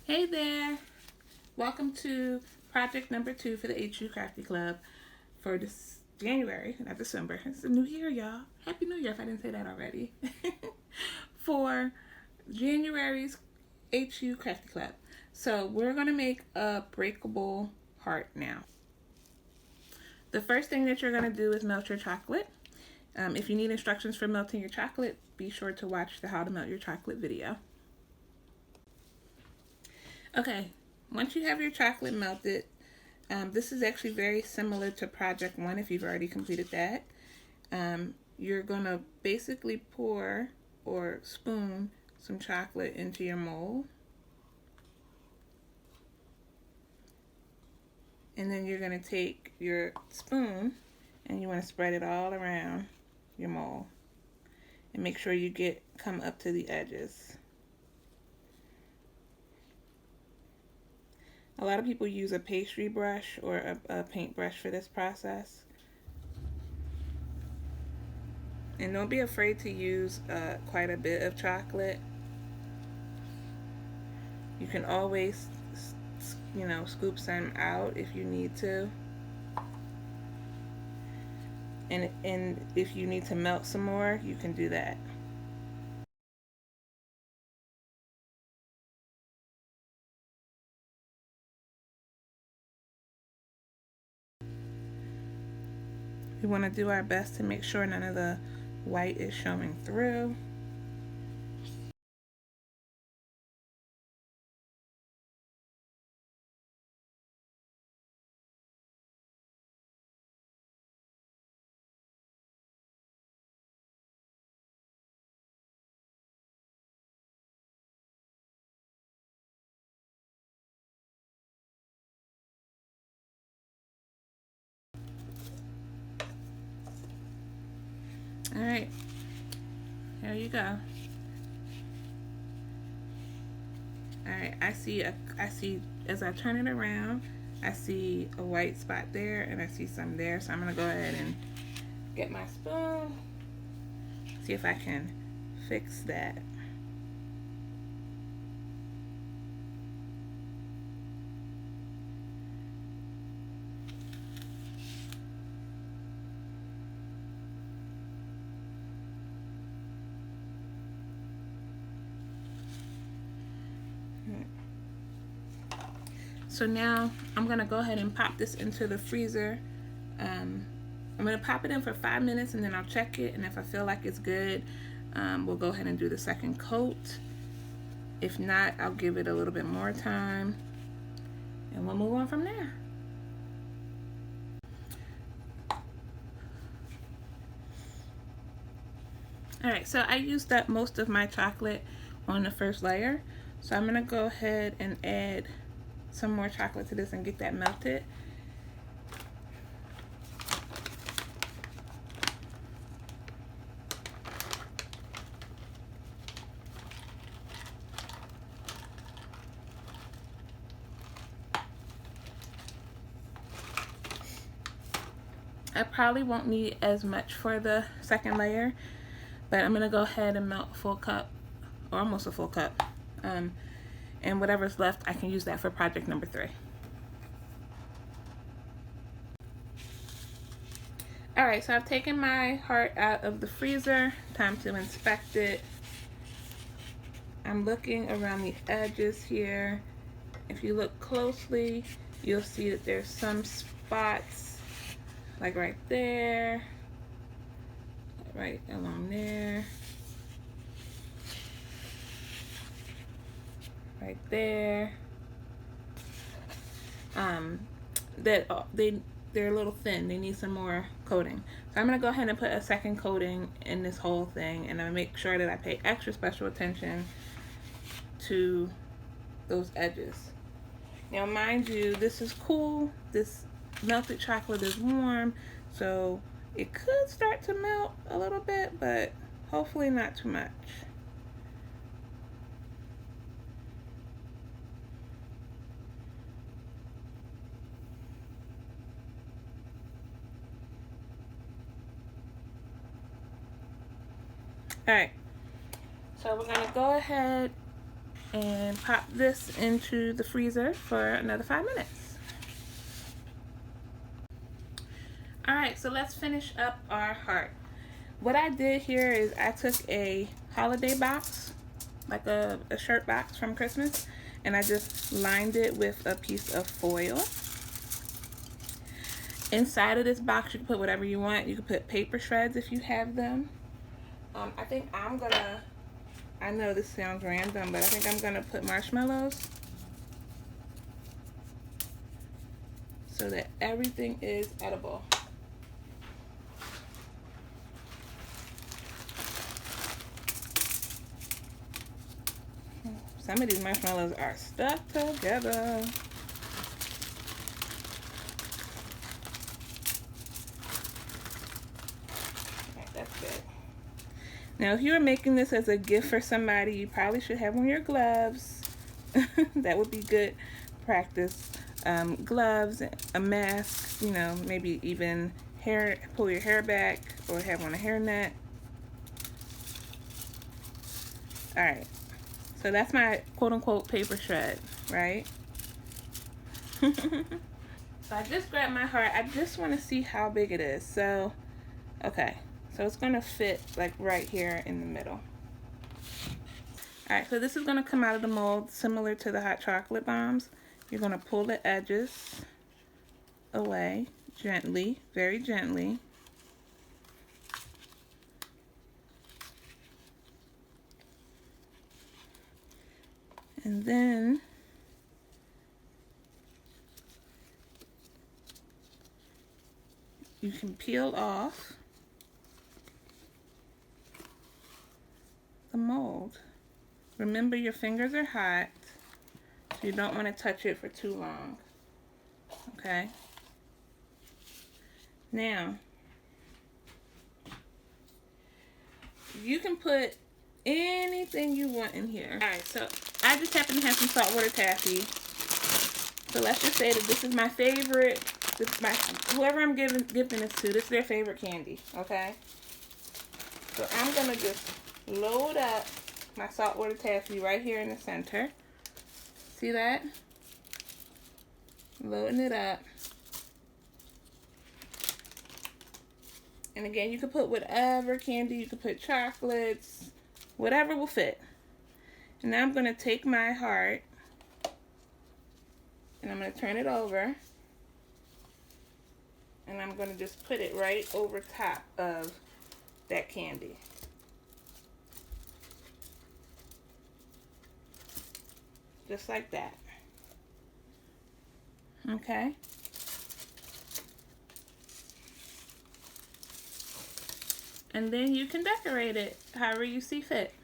Hey there! Welcome to project number 2 for the HU Crafty Club for this January, not December. It's a new year, y'all. Happy New Year if I didn't say that already. For January's HU Crafty Club. So we're going to make a breakable heart now. The first thing that you're going to do is melt your chocolate. If you need instructions for melting your chocolate, be sure to watch the How to Melt Your Chocolate video. Okay, once you have your chocolate melted, this is actually very similar to project 1 if you've already completed that. You're going to basically pour or spoon some chocolate into your mold. And then you're going to take your spoon and you want to spread it all around your mold. And make sure you come up to the edges. A lot of people use a pastry brush or a paintbrush for this process. And don't be afraid to use quite a bit of chocolate. You can always, scoop some out if you need to. And if you need to melt some more, you can do that. We want to do our best to make sure none of the white is showing through. All right, here you go. All right, I see as I turn it around, I see a white spot there and I see some there. So I'm gonna go ahead and get my spoon, see if I can fix that. So now I'm gonna go ahead and pop this into the freezer. I'm gonna pop it in for 5 minutes and then I'll check it, and if I feel like it's good, we'll go ahead and do the second coat. If not, I'll give it a little bit more time and we'll move on from there. Alright, so I used up most of my chocolate on the first layer. So I'm gonna go ahead and add some more chocolate to this and get that melted. I probably won't need as much for the second layer, but I'm gonna go ahead and melt a full cup, or almost a full cup. And whatever's left, I can use that for project number 3. All right, so I've taken my heart out of the freezer. Time to inspect it. I'm looking around the edges here. If you look closely, you'll see that there's some spots, like right there, right along there, right there. They're a little thin. They need some more coating. So I'm gonna go ahead and put a second coating in this whole thing, and I'm gonna make sure that I pay extra special attention to those edges. Now, mind you, this is cool. This melted chocolate is warm, so it could start to melt a little bit, but hopefully not too much. All right, so we're gonna go ahead and pop this into the freezer for another 5 minutes. Alright, so let's finish up our heart. What I did here is I took a holiday box, like a shirt box from Christmas, and I just lined it with a piece of foil. Inside of this box you can put whatever you want. You can put paper shreds if you have them. I think I'm gonna, I know this sounds random, but I think I'm gonna put marshmallows so that everything is edible. Some of these marshmallows are stuck together. Okay, that's good. Now, if you were making this as a gift for somebody, you probably should have on your gloves. That would be good practice. Gloves, a mask, you know, maybe even hair, pull your hair back or have on a hairnet. Alright, so that's my quote-unquote paper shred, right? So I just grabbed my heart. I just want to see how big it is. So, okay. So it's going to fit like right here in the middle. Alright, so this is going to come out of the mold similar to the hot chocolate bombs. You're going to pull the edges away gently, very gently. And then you can peel off the mold. Remember, your fingers are hot, so you don't want to touch it for too long. Okay? Now, you can put anything you want in here. Alright, so I just happen to have some saltwater taffy. So let's just say that this is my favorite. This is my, whoever I'm giving this to, this is their favorite candy. Okay? So I'm going to just load up my saltwater taffy right here in the center. See that? Loading it up. And again, you can put whatever candy, you can put chocolates, whatever will fit. And now I'm going to take my heart and I'm going to turn it over. And I'm going to just put it right over top of that candy. Just like that. Okay? And then you can decorate it however you see fit.